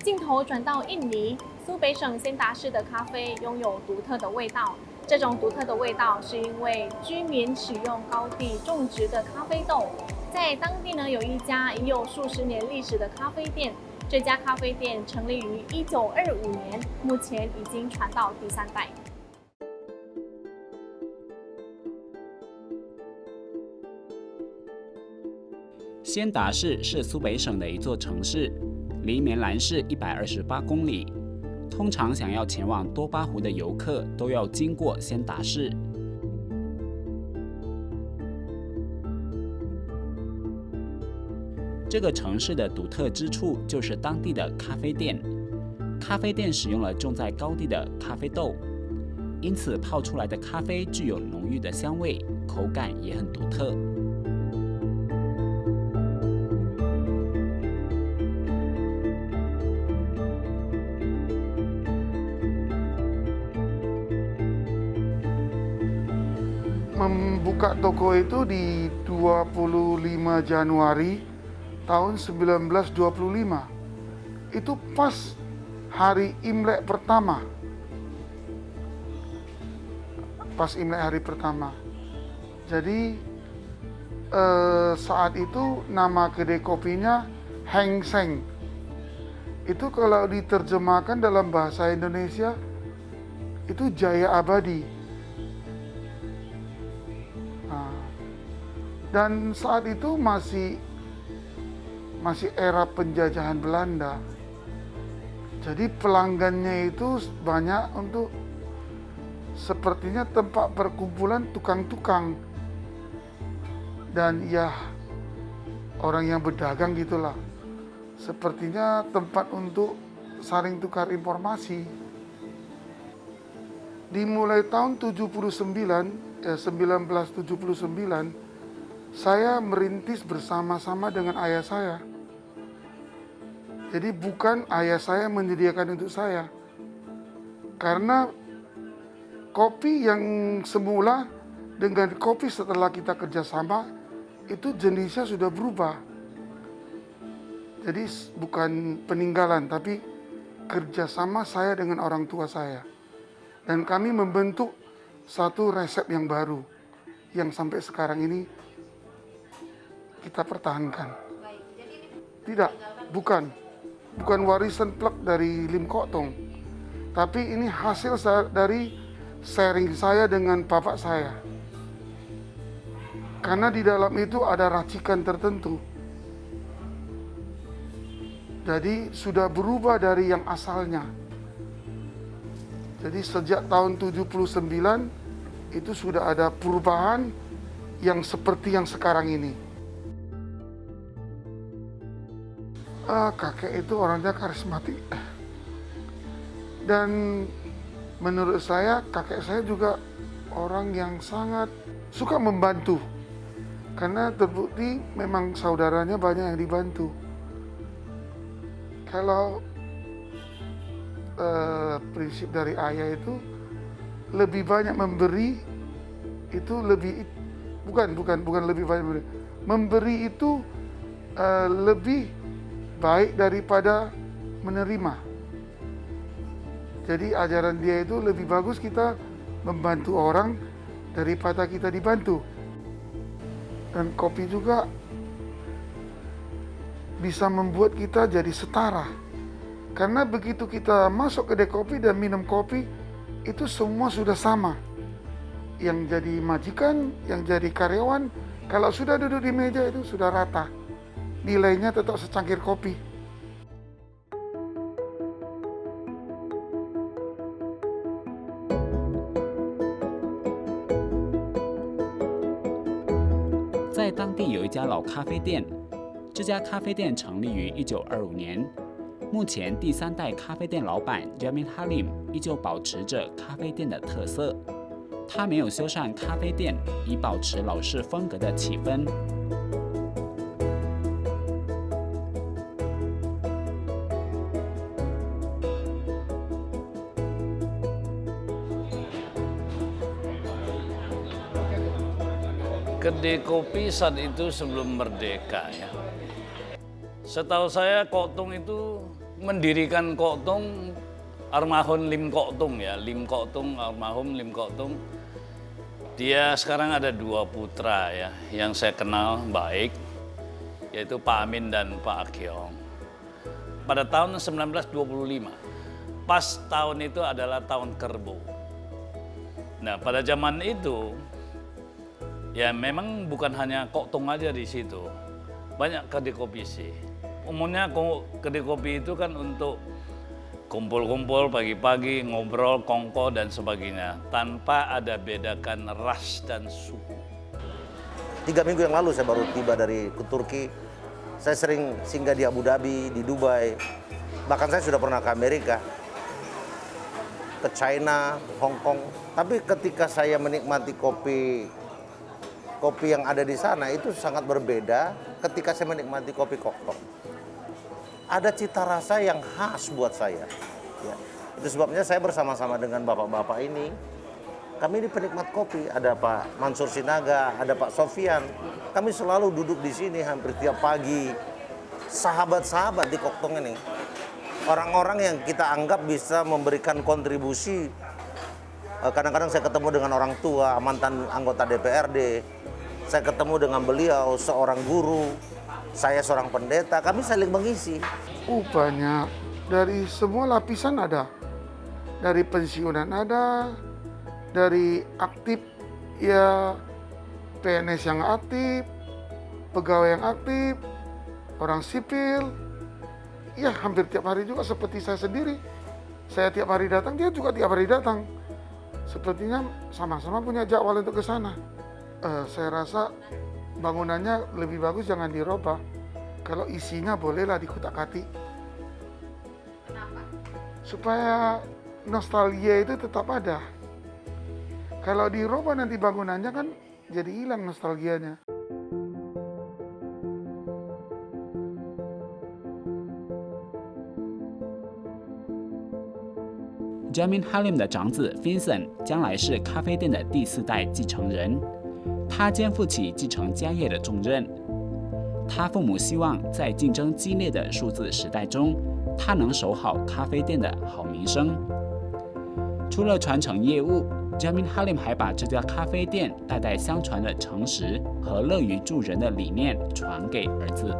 镜头转到印尼，苏北省仙达市的咖啡拥有独特的味道。这种独特的味道是因为居民使用高地种植的咖啡豆。在当地呢，有一家已有数十年历史的咖啡店。这家咖啡店成立于1925年，目前已经传到第3代。仙达市是苏北省的一座城市，离棉兰市128公里。通常想要前往多巴湖的游客都要经过仙达市。这个城市的独特之处就是当地的咖啡店。咖啡店使用了种在高地的咖啡豆，因此泡出来的咖啡具有浓郁的香味，口感也很独特。Membuka toko itu di 25 Januari tahun 1925. Itu pas hari Imlek pertama. Pas Imlek hari pertama. Jadi saat itu nama kedai kopinya Heng Seng. Itu kalau diterjemahkan dalam bahasa Indonesia itu Jaya Abadi. Dan saat itu masih era penjajahan Belanda. Jadi pelanggannya itu banyak untuk sepertinya tempat perkumpulan tukang-tukang. Dan ya orang yang berdagang gitulah. Sepertinya tempat untuk saling tukar informasi. Dimulai tahun 1979, saya merintis bersama-sama dengan ayah saya. Jadi bukan ayah saya menyediakan untuk saya. Karena kopi yang semula dengan kopi setelah kita kerjasama, itu jenisnya sudah berubah. Jadi bukan peninggalan, tapi kerjasama saya dengan orang tua saya. Dan kami membentuk satu resep yang baru, yang sampai sekarang ini kita pertahankan. Tidak, bukan warisan plek dari Lim Kok Tong. Tapi ini hasil dari sharing saya dengan bapak saya. Karena di dalam itu ada racikan tertentu. Jadi sudah berubah dari yang asalnya. Jadi sejak tahun 79 itu sudah ada perubahan yang seperti yang sekarang ini. Kakek itu orangnya karismatik. Dan menurut saya, kakek saya juga orang yang sangat suka membantu. Karena terbukti memang saudaranya banyak yang dibantu. Kalau prinsip dari ayah itu lebih banyak memberi, itu lebih bukan lebih banyak memberi. Memberi itu lebih baik daripada menerima. Jadi ajaran dia itu lebih bagus kita membantu orang daripada kita dibantu. Dan kopi juga bisa membuat kita jadi setara. Karena begitu kita masuk kedai kopi dan minum kopi, itu semua sudah sama. Yang jadi majikan, yang jadi karyawan, kalau sudah duduk di meja itu sudah rata. Nilainya tetap secangkir kopi.在当地有一家老咖啡店，这家咖啡店成立于1925年，目前第3代咖啡店老板 Jamil Halim 依旧保持着咖啡店的特色。他没有修缮咖啡店，以保持老式风格的气氛。Kedai kopi saat itu sebelum merdeka ya. Setahu saya Kok Tong itu mendirikan Kok Tung almarhum Lim Kok Tung ya, almarhum Lim Kok Tung. Dia sekarang ada 2 putra ya, yang saya kenal baik, yaitu Pak Amin dan Pak Akyong. Pada tahun 1925, pas tahun itu adalah tahun kerbau. Nah, pada zaman itu, ya memang bukan hanya Kok Tung aja di situ, banyak kedai kopi sih. Umumnya kedai kopi itu kan untuk kumpul-kumpul pagi-pagi, ngobrol, kongko, dan sebagainya. Tanpa ada bedakan ras dan suku. 3 minggu yang lalu saya baru tiba dari Turki. Saya sering singgah di Abu Dhabi, di Dubai. Bahkan saya sudah pernah ke Amerika, ke China, Hong Kong. Tapi ketika saya menikmati kopi yang ada di sana itu sangat berbeda ketika saya menikmati kopi Kok Tung. Ada cita rasa yang khas buat saya. Ya. Itu sebabnya saya bersama-sama dengan bapak-bapak ini. Kami ini penikmat kopi. Ada Pak Mansur Sinaga, ada Pak Sofian. Kami selalu duduk di sini hampir tiap pagi. Sahabat-sahabat di Kok Tung ini. Orang-orang yang kita anggap bisa memberikan kontribusi. Kadang-kadang saya ketemu dengan orang tua, mantan anggota DPRD. Saya ketemu dengan beliau, seorang guru. Saya seorang pendeta, kami saling mengisi. Banyak. Dari semua lapisan ada. Dari pensiunan ada, dari aktif, ya PNS yang aktif, pegawai yang aktif, orang sipil. Ya hampir tiap hari juga seperti saya sendiri. Saya tiap hari datang, dia juga tiap hari datang. Sepertinya sama-sama punya jadwal untuk ke sana. Saya rasa bangunannya lebih bagus jangan dirubah. Kalau isinya bolehlah dikutak-katik. Kenapa? Supaya nostalgia itu tetap ada. Kalau dirubah nanti bangunannya kan jadi hilang nostalgianya. Jamin Halim 的长子 Vincent 将来是咖啡店的第4代继承人。他肩负起继承家业的重任。他父母希望在竞争激烈的数字时代中，他能守好咖啡店的好名声。除了传承业务 ，Jamin Halim 还把这家咖啡店代代相传的诚实和乐于助人的理念传给儿子。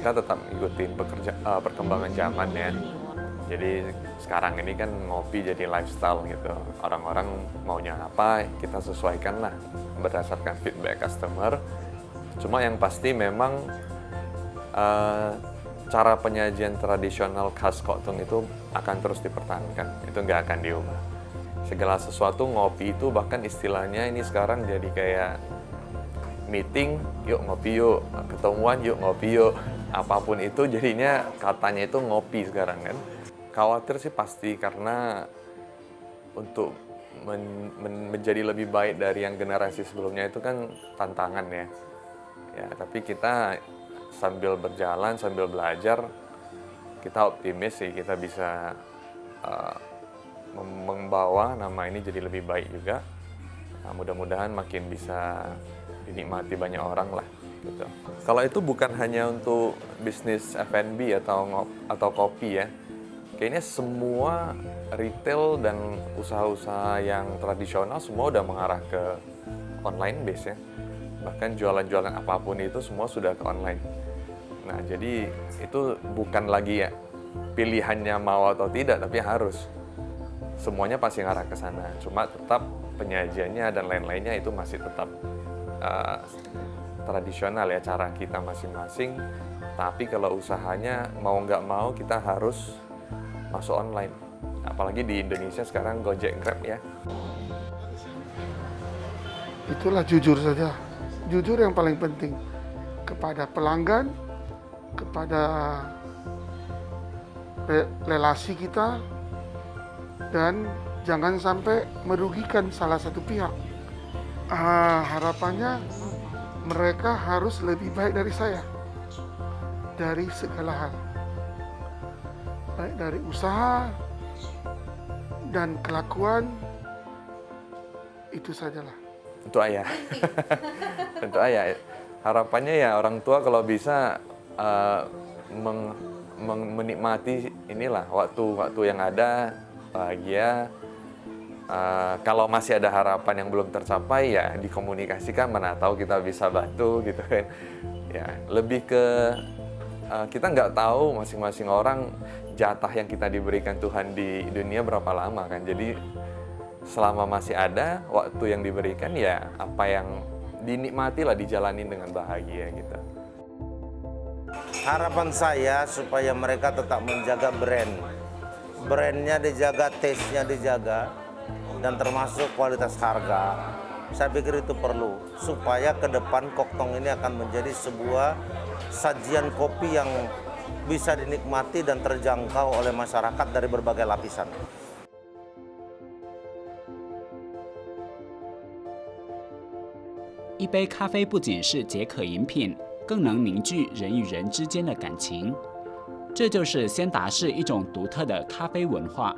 Kita tetap ikutin perkembangan zaman ya. Jadi sekarang ini kan ngopi jadi lifestyle gitu. Orang-orang maunya apa, kita sesuaikan lah berdasarkan feedback customer. Cuma yang pasti memang cara penyajian tradisional khas Kok Tung itu akan terus dipertahankan. Itu nggak akan diubah. Segala sesuatu ngopi itu bahkan istilahnya ini sekarang jadi kayak meeting, yuk ngopi yuk, ketemuan yuk ngopi yuk. Apapun itu jadinya katanya itu ngopi sekarang kan. Khawatir sih pasti karena untuk menjadi lebih baik dari yang generasi sebelumnya itu kan tantangan ya. Ya, tapi kita sambil berjalan, sambil belajar, kita optimis sih kita bisa membawa nama ini jadi lebih baik juga. Nah, mudah-mudahan makin bisa dinikmati banyak orang lah. Gitu. Kalau itu bukan hanya untuk bisnis F&B atau kopi ya, kayaknya semua retail dan usaha-usaha yang tradisional semua udah mengarah ke online base ya. Bahkan jualan-jualan apapun itu semua sudah ke online. Nah jadi itu bukan lagi ya pilihannya mau atau tidak, tapi harus. Semuanya pasti ngarah ke sana. Cuma tetap penyajiannya dan lain-lainnya itu masih tetap tradisional ya, cara kita masing-masing. Tapi kalau usahanya mau nggak mau kita harus masuk online. Apalagi di Indonesia sekarang Gojek Grab ya. Itulah jujur saja. Jujur yang paling penting. Kepada pelanggan, kepada relasi kita, dan jangan sampai merugikan salah satu pihak. Harapannya mereka harus lebih baik dari saya, dari segala hal, baik dari usaha dan kelakuan Itu sajalah. Untuk ayah. Untuk ayah. Harapannya ya orang tua kalau bisa menikmati inilah waktu-waktu yang ada, bahagia. Kalau masih ada harapan yang belum tercapai ya dikomunikasikan, mana tahu kita bisa bantu gitu kan. Ya, lebih ke kita nggak tahu masing-masing orang jatah yang kita diberikan Tuhan di dunia berapa lama kan. Jadi selama masih ada waktu yang diberikan ya apa yang dinikmati lah, dijalani dengan bahagia gitu. Harapan saya supaya mereka tetap menjaga brandnya dijaga, taste-nya dijaga, dan termasuk kualitas harga. Saya pikir itu perlu supaya ke depan Koktong ini akan menjadi sebuah sajian kopi yang bisa dinikmati dan terjangkau oleh masyarakat dari berbagai lapisan.一杯咖啡不仅是解渴饮品，更能凝聚人与人之间的感情。这就是仙达市一种独特的咖啡文化。